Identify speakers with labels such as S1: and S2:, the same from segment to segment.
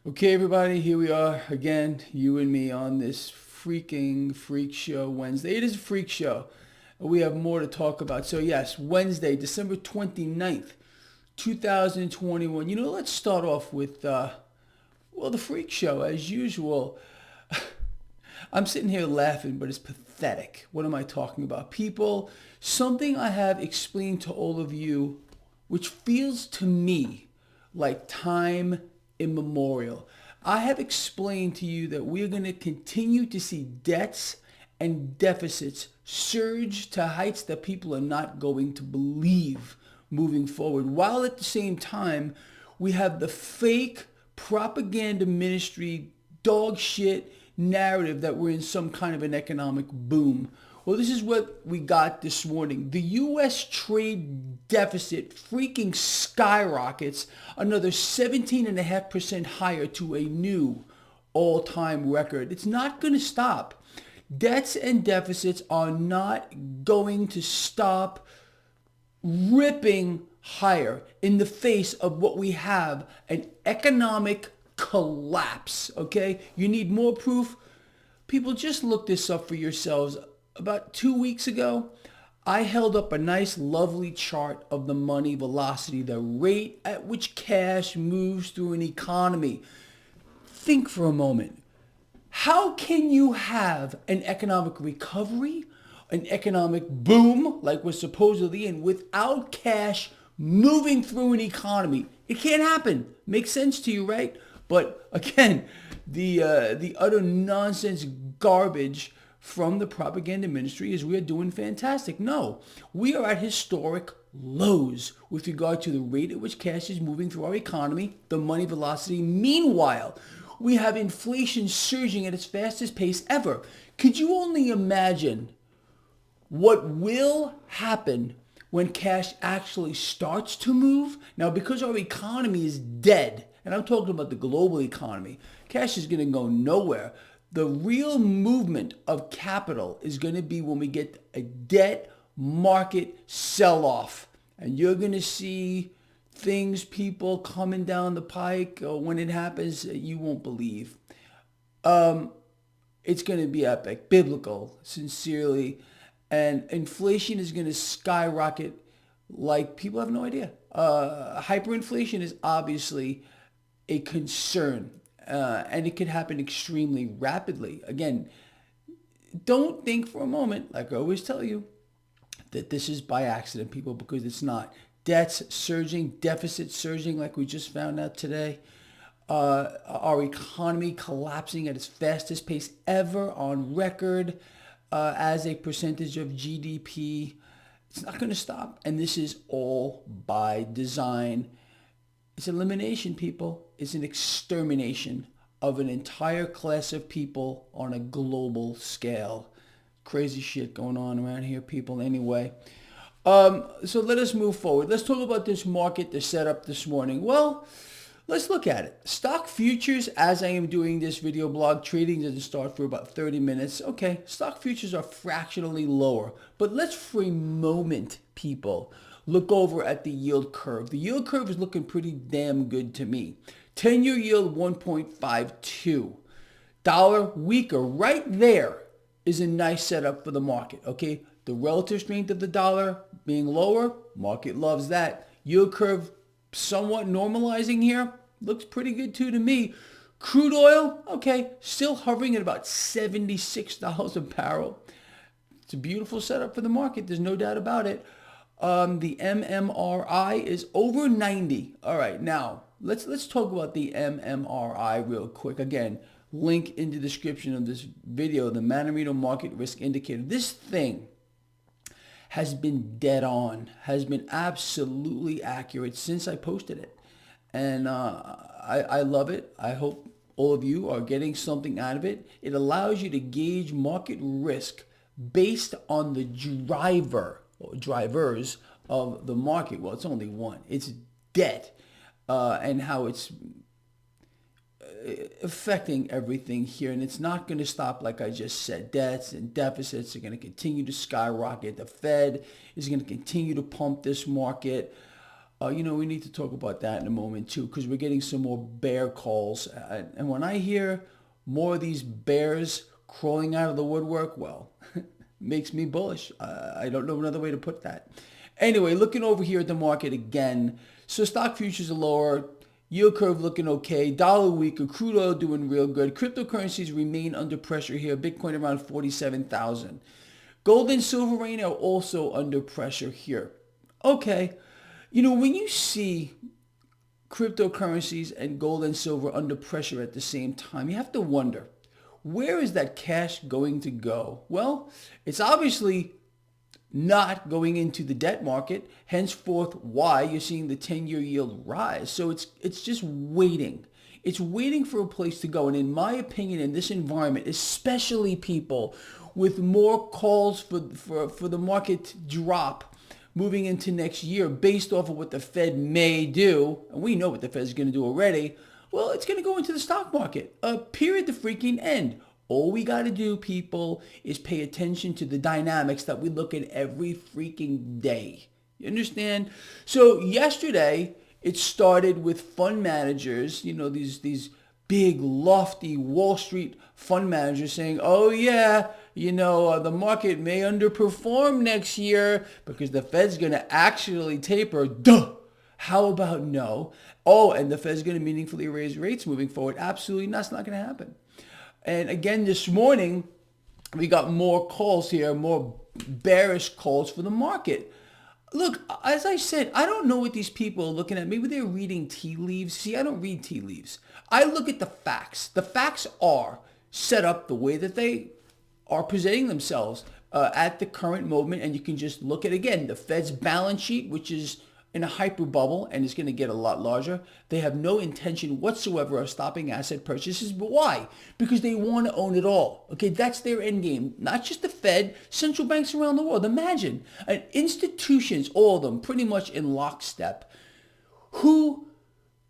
S1: Okay, everybody, here we are again, you and me on this freaking freak show Wednesday. It is a freak show. We have more to talk about. So, yes, Wednesday, December 29th, 2021. Let's start off with, the freak show as usual. I'm sitting here laughing, but it's pathetic. What am I talking about? People, something I have explained to all of you, which feels to me like time immemorial. I have explained to you that we're going to continue to see debts and deficits surge to heights that people are not going to believe moving forward, while at the same time, we have the fake propaganda ministry dog shit narrative that we're in some kind of an economic boom. Well, this is what we got this morning. The U.S. trade deficit freaking skyrockets another 17.5% higher to a new all-time record. It's not going to stop. Debts and deficits are not going to stop ripping higher in the face of what we have, an economic collapse. Okay, you need more proof? People, just look this up for yourselves. About 2 weeks ago, I held up a nice lovely chart of the money velocity, the rate at which cash moves through an economy. Think for a moment. How can you have an economic recovery, an economic boom like we're supposedly in, without cash moving through an economy? It can't happen. Makes sense to you, right? But again, the utter nonsense garbage from the propaganda ministry is we are doing fantastic. No, we are at historic lows with regard to the rate at which cash is moving through our economy, the money velocity. Meanwhile, we have inflation surging at its fastest pace ever. Could you only imagine what will happen when cash actually starts to move? Now, because our economy is dead, and I'm talking about the global economy, cash is going to go nowhere. The real movement of capital is going to be when we get a debt market sell-off. And you're going to see people coming down the pike. When it happens, you won't believe. It's going to be epic, biblical, sincerely. And inflation is going to skyrocket like people have no idea. Hyperinflation is obviously a concern. And it can happen extremely rapidly. Again, don't think for a moment, like I always tell you, that this is by accident, people, because it's not. Debts surging, deficits surging, like we just found out today. Our economy collapsing at its fastest pace ever on record as a percentage of GDP. It's not going to stop. And this is all by design. It's elimination, people. It's an extermination of an entire class of people on a global scale. Crazy shit going on around here, people. Anyway, so let us move forward. Let's talk about this market, the setup this morning. Well, let's look at it. Stock futures, as I am doing this video blog, trading doesn't start for about 30 minutes. Okay, stock futures are fractionally lower. But let's for a moment, people, look over at the yield curve. The yield curve is looking pretty damn good to me. 10-year yield 1.52. Dollar weaker. Right there is a nice setup for the market. Okay, the relative strength of the dollar being lower, market loves that. Yield curve somewhat normalizing here. Looks pretty good too to me. Crude oil, okay, still hovering at about $76 a barrel. It's a beautiful setup for the market. There's no doubt about it. The MMRI is over 90. All right, now let's talk about the MMRI real quick. Again, link in the description of this video, the Mannarino Market Risk Indicator. This thing has been dead on, has been absolutely accurate since I posted it. And I love it. I hope all of you are getting something out of it. It allows you to gauge market risk based on the drivers of the market. Well, it's only one. It's debt and how it's affecting everything here, and it's not going to stop. Like I just said, debts and deficits are going to continue to skyrocket. The Fed is going to continue to pump this market. We need to talk about that in a moment too, because we're getting some more bear calls. And when I hear more of these bears crawling out of the woodwork, well, makes me bullish. I don't know another way to put that. Anyway, looking over here at the market again. So stock futures are lower. Yield curve looking okay. Dollar weaker. Crude oil doing real good. Cryptocurrencies remain under pressure here. Bitcoin around 47,000. Gold and silver right now also under pressure here. Okay. When you see cryptocurrencies and gold and silver under pressure at the same time, you have to wonder, where is that cash going to go? Well, it's obviously not going into the debt market, henceforth why you're seeing the 10-year yield rise. So it's just waiting. It's waiting for a place to go. And in my opinion, in this environment, especially people with more calls for the market to drop moving into next year based off of what the Fed may do, and we know what the Fed is going to do already, well, it's going to go into the stock market. Period to freaking end. All we got to do, people, is pay attention to the dynamics that we look at every freaking day. You understand? So yesterday, it started with fund managers, these big, lofty Wall Street fund managers saying, oh yeah, the market may underperform next year because the Fed's going to actually taper. Duh! How about no? Oh, and the Fed's going to meaningfully raise rates moving forward. Absolutely not. It's not going to happen. And again, this morning, we got more calls here, more bearish calls for the market. Look, as I said, I don't know what these people are looking at. Maybe they're reading tea leaves. See, I don't read tea leaves. I look at the facts. The facts are set up the way that they are presenting themselves at the current moment. And you can just look at, again, the Fed's balance sheet, which is in a hyper bubble and is going to get a lot larger. They have no intention whatsoever of stopping asset purchases. But why? Because they want to own it all. Okay, that's their end game. Not just the Fed, central banks around the world. Imagine institutions, all of them, pretty much in lockstep, who,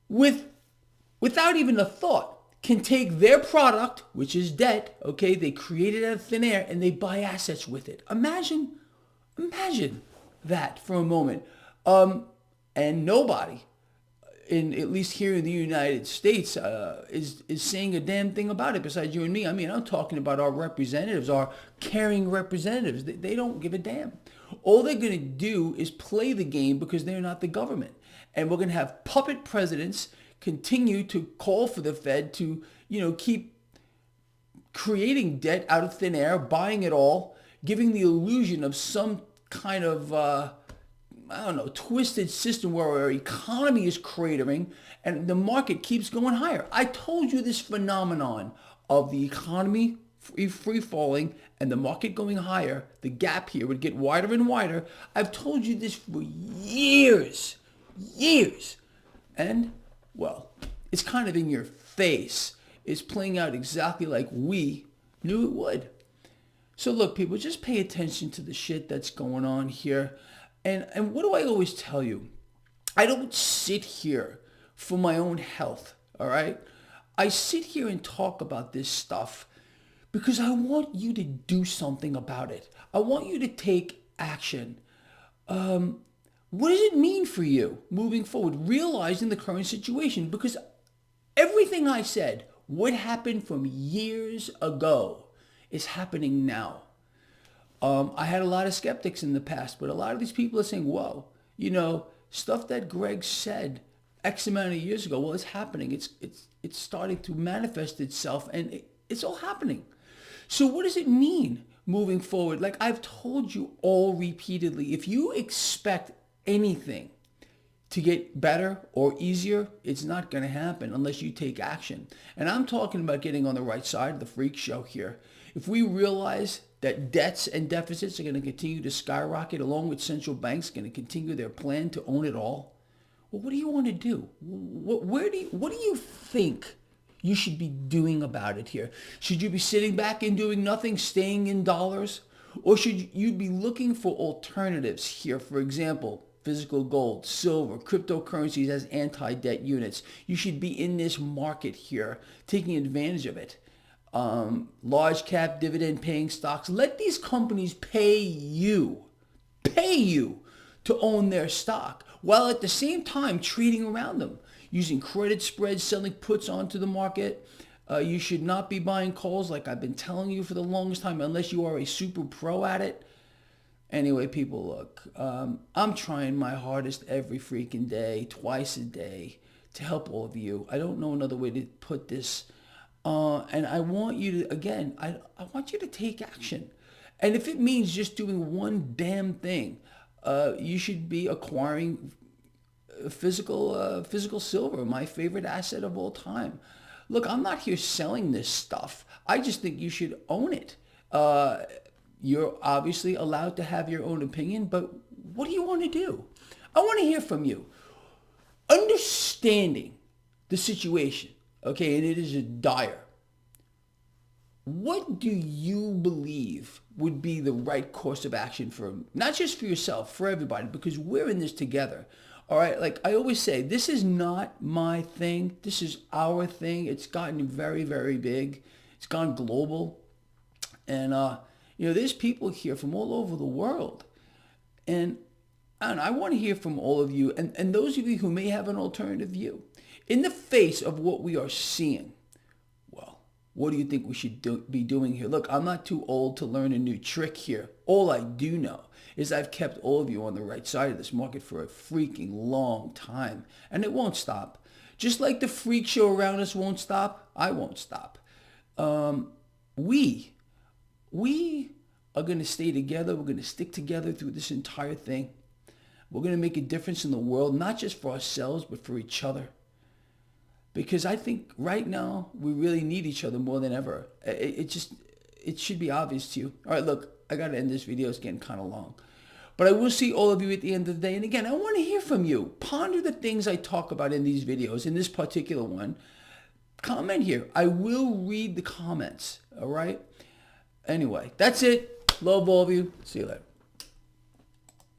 S1: without even a thought, can take their product, which is debt, okay, they create it out of thin air, and they buy assets with it. Imagine that for a moment. And nobody, at least here in the United States, is saying a damn thing about it besides you and me. I mean, I'm talking about our representatives, our caring representatives. They don't give a damn. All they're going to do is play the game because they're not the government. And we're going to have puppet presidents continue to call for the Fed to, keep creating debt out of thin air, buying it all, giving the illusion of some kind of twisted system where our economy is cratering and the market keeps going higher. I told you this phenomenon of the economy free falling and the market going higher, the gap here would get wider and wider. I've told you this for years. And, well, it's kind of in your face. It's playing out exactly like we knew it would. So look, people, just pay attention to the shit that's going on here. And what do I always tell you? I don't sit here for my own health, all right? I sit here and talk about this stuff because I want you to do something about it. I want you to take action. What does it mean for you moving forward, realizing the current situation? Because everything I said would happen from years ago is happening now. I had a lot of skeptics in the past, but a lot of these people are saying, whoa, stuff that Greg said X amount of years ago, well, it's happening. It's starting to manifest itself, and it's all happening. So what does it mean moving forward? Like I've told you all repeatedly, if you expect anything to get better or easier, it's not going to happen unless you take action. And I'm talking about getting on the right side of the freak show here. If we realize that debts and deficits are going to continue to skyrocket along with central banks going to continue their plan to own it all, well, what do you want to do? What do you think you should be doing about it here? Should you be sitting back and doing nothing, staying in dollars? Or should you be looking for alternatives here? For example, physical gold, silver, cryptocurrencies as anti-debt units. You should be in this market here, taking advantage of it. Large cap dividend paying stocks. Let these companies pay you to own their stock. while at the same time trading around them, using credit spreads, selling puts onto the market. You should not be buying calls like I've been telling you for the longest time unless you are a super pro at it. Anyway, people, look, I'm trying my hardest every freaking day, twice a day, to help all of you. I don't know another way to put this. And I want you to, again, I want you to take action. And if it means just doing one damn thing, you should be acquiring physical silver, my favorite asset of all time. Look, I'm not here selling this stuff. I just think you should own it. You're obviously allowed to have your own opinion, but what do you want to do? I want to hear from you. Understanding the situation, okay, and it is dire. What do you believe would be the right course of action for, not just for yourself, for everybody, because we're in this together. All right, like I always say, this is not my thing. This is our thing. It's gotten very, very big. It's gone global. And, there's people here from all over the world. And I want to hear from all of you and those of you who may have an alternative view. In the face of what we are seeing, well, what do you think we should be doing here? Look, I'm not too old to learn a new trick here. All I do know is I've kept all of you on the right side of this market for a freaking long time, and it won't stop. Just like the freak show around us won't stop, I won't stop. We are going to stay together. We're going to stick together through this entire thing. We're going to make a difference in the world, not just for ourselves, but for each other. Because I think right now we really need each other more than ever. It should be obvious to you. All right, look, I got to end this video. It's getting kind of long. But I will see all of you at the end of the day. And again, I want to hear from you. Ponder the things I talk about in these videos, in this particular one. Comment here. I will read the comments, all right? Anyway, that's it. Love all of you. See you later.